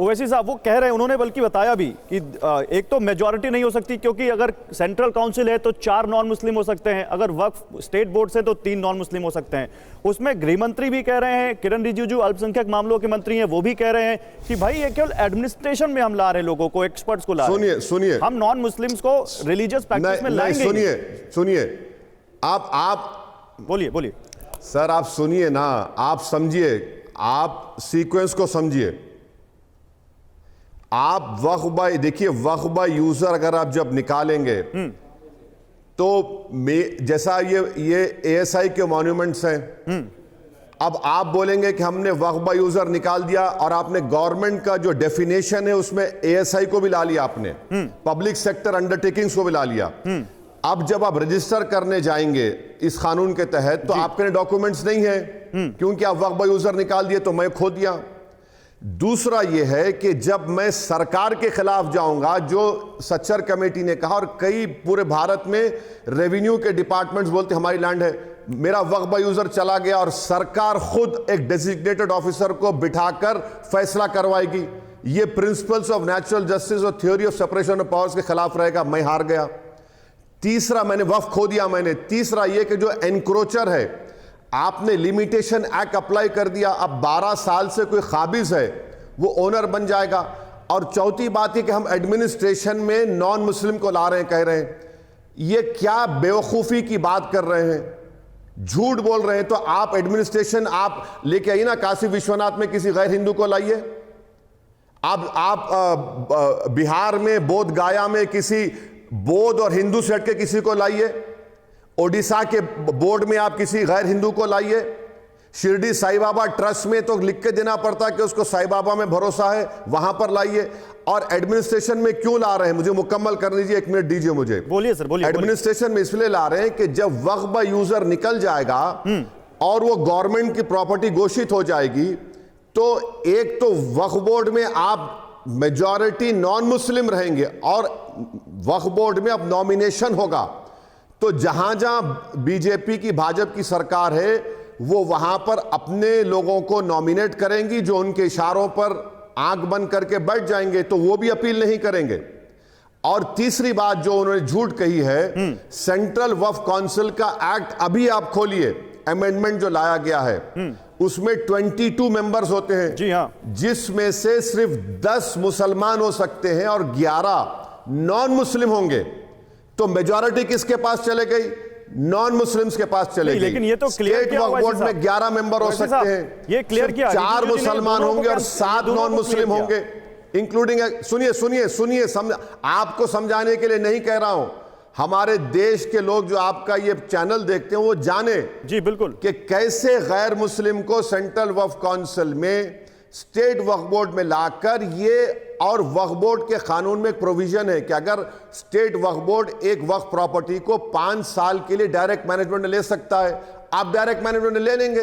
ओवैसी साहब वो कह रहे हैं, उन्होंने बल्कि बताया भी कि एक तो मेजॉरिटी नहीं हो सकती क्योंकि अगर सेंट्रल काउंसिल है तो 4 नॉन मुस्लिम हो सकते हैं, अगर वक्फ स्टेट बोर्ड से तो 3 नॉन मुस्लिम हो सकते हैं। उसमें गृह मंत्री भी कह रहे हैं, किरण रिजिजू अल्पसंख्यक मामलों के मंत्री हैं, वो भी कह रहे हैं कि भाई ये केवल एडमिनिस्ट्रेशन में हम ला रहे हैं लोगों को, एक्सपर्ट्स को ला रहे हैं। सुनिए, हम नॉन मुस्लिम्स को रिलीजियस प्रैक्टिस में लाएंगे। सुनिए, आप बोलिए सर, आप सुनिए ना, आप समझिए, आप सीक्वेंस को समझिए। आप वक्फ बाय, देखिए वक्फ बाय यूजर अगर आप जब निकालेंगे तो जैसा ये एएसआई के मॉन्यूमेंट्स हैं, अब आप बोलेंगे कि हमने वक्फ बाय यूजर निकाल दिया और आपने गवर्नमेंट का जो डेफिनेशन है उसमें एएसआई को भी ला लिया, आपने पब्लिक सेक्टर अंडरटेकिंग्स को भी ला लिया। अब जब आप रजिस्टर करने जाएंगे इस कानून के तहत तो आपके डॉक्यूमेंट्स नहीं है क्योंकि आप वक्फ बाय यूजर निकाल दिए, तो मैं खो दिया। दूसरा यह है कि जब मैं सरकार के खिलाफ जाऊंगा, जो सच्चर कमेटी ने कहा, और कई पूरे भारत में रेवेन्यू के डिपार्टमेंट्स बोलते हमारी लैंड है, मेरा वक्फ बाय यूजर चला गया और सरकार खुद एक डेजिग्नेटेड ऑफिसर को बिठाकर फैसला करवाएगी, ये प्रिंसिपल्स ऑफ नेचुरल जस्टिस और theory of separation of powers के खिलाफ रहेगा, मैं हार गया। तीसरा, मैंने वक्फ खो दिया मैंने। तीसरा यह कि जो एनक्रोचर है, आपने लिमिटेशन एक्ट अप्लाई कर दिया, अब 12 साल से कोई काबिज है वो ओनर बन जाएगा। और चौथी बात है कि हम एडमिनिस्ट्रेशन में नॉन मुस्लिम को ला रहे हैं, कह रहे हैं, ये क्या बेवकूफ़ी की बात कर रहे हैं, झूठ बोल रहे हैं। तो आप एडमिनिस्ट्रेशन आप लेके आइए ना, काशी विश्वनाथ में किसी गैर हिंदू को लाइए, आप बिहार में बोध गया में किसी बौद्ध और हिंदू से हटके किसी को लाइए, ओडिशा के बोर्ड में आप किसी गैर हिंदू को लाइए, शिरडी साईं बाबा ट्रस्ट में तो लिख के देना पड़ता है कि उसको साईं बाबा में भरोसा है, वहां पर लाइए। और एडमिनिस्ट्रेशन में क्यों ला रहे हैं, मुझे मुकम्मल कर लीजिए, 1 मिनट दीजिए मुझे। बोलिए सर, बोलिए। एडमिनिस्ट्रेशन में इसलिए ला रहे हैं कि जब वक्फ बाय यूजर निकल जाएगा और वो गवर्नमेंट की प्रॉपर्टी घोषित हो जाएगी, तो एक तो वक्फ बोर्ड में आप मेजॉरिटी नॉन मुस्लिम रहेंगे और वक्फ बोर्ड में अब नॉमिनेशन होगा, तो जहां जहां बीजेपी की, भाजपा की सरकार है, वो वहां पर अपने लोगों को नॉमिनेट करेंगी, जो उनके इशारों पर आंख बंद करके बैठ जाएंगे, तो वो भी अपील नहीं करेंगे। और तीसरी बात जो उन्होंने झूठ कही है, सेंट्रल वक्फ काउंसिल का एक्ट अभी आप खोलिए, अमेंडमेंट जो लाया गया है उसमें 22 मेंबर्स होते हैं, जी हाँ, जिसमें से सिर्फ 10 मुसलमान हो सकते हैं और 11 नॉन मुस्लिम होंगे। तो मेजॉरिटी किसके पास चले गई? नॉन मुस्लिम्स के पास चले गई। लेकिन ये तो क्लियर किया वक्फ बोर्ड में 11 मेंबर हो सकते हैं, ये क्लियर किया, 4 मुसलमान होंगे और 7 नॉन मुस्लिम होंगे, इंक्लूडिंग। सुनिए, आपको समझाने के लिए नहीं कह रहा हूं, हमारे देश के लोग जो आपका ये चैनल देखते हैं वो जाने जी बिल्कुल कि कैसे गैर मुस्लिम को सेंट्रल वक्फ काउंसिल में, स्टेट वक्फ बोर्ड में लाकर ये, और वक्फ बोर्ड के कानून में एक प्रोविजन है कि अगर स्टेट वक्फ बोर्ड एक वक्फ प्रॉपर्टी को 5 साल के लिए डायरेक्ट मैनेजमेंट में ले सकता है, आप डायरेक्ट मैनेजमेंट में ले लेंगे,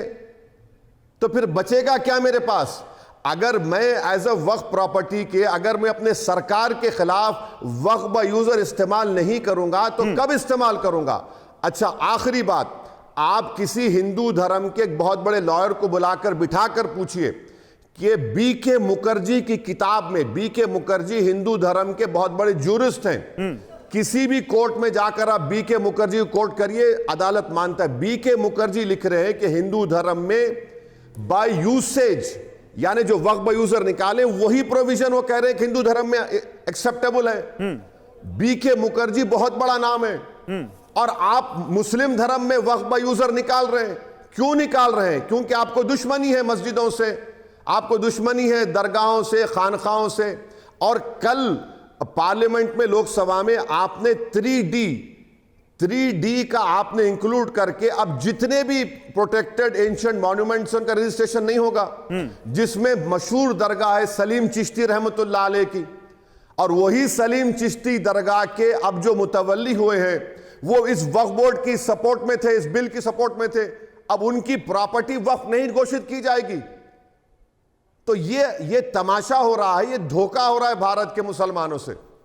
तो फिर बचेगा क्या मेरे पास? अगर मैं एज अ वक्फ प्रॉपर्टी के, अगर मैं अपने सरकार के खिलाफ वक्फ बाय यूजर इस्तेमाल नहीं करूंगा तो कब इस्तेमाल करूंगा? अच्छा, आखिरी बात, आप किसी हिंदू धर्म के एक बहुत बड़े लॉयर को बुलाकर बिठाकर पूछिए कि बीके मुखर्जी की किताब में, बीके मुखर्जी हिंदू धर्म के बहुत बड़े जूरिस्ट हैं, किसी भी कोर्ट में जाकर आप बीके मुखर्जी को कोर्ट करिए, अदालत मानता है। बीके मुखर्जी लिख रहे हैं कि हिंदू धर्म में बाय यूसेज, यानी जो वक्फ बाय यूजर निकाले वही प्रोविजन वो कह रहे हैं कि हिंदू धर्म में एक्सेप्टेबल है। बीके मुखर्जी बहुत बड़ा नाम है, और आप मुस्लिम धर्म में वक्फ बाय यूजर निकाल रहे हैं। क्यों निकाल रहे हैं? क्योंकि आपको दुश्मनी है मस्जिदों से, आपको दुश्मनी है दरगाहों से, खानखाओं से। और कल पार्लियामेंट में, लोकसभा में, आपने 3D का आपने इंक्लूड करके अब जितने भी प्रोटेक्टेड एंशिएंट मॉन्यूमेंट्स उनका रजिस्ट्रेशन नहीं होगा, जिसमें मशहूर दरगाह है सलीम चिश्ती रहमतुल्लाह अलैह की, और वही सलीम चिश्ती दरगाह के अब जो मुतवल्ली हुए हैं वो इस वक्फ बोर्ड की सपोर्ट में थे, इस बिल की सपोर्ट में थे, अब उनकी प्रॉपर्टी वक्फ नहीं घोषित की जाएगी। तो ये तमाशा हो रहा है, ये धोखा हो रहा है भारत के मुसलमानों से।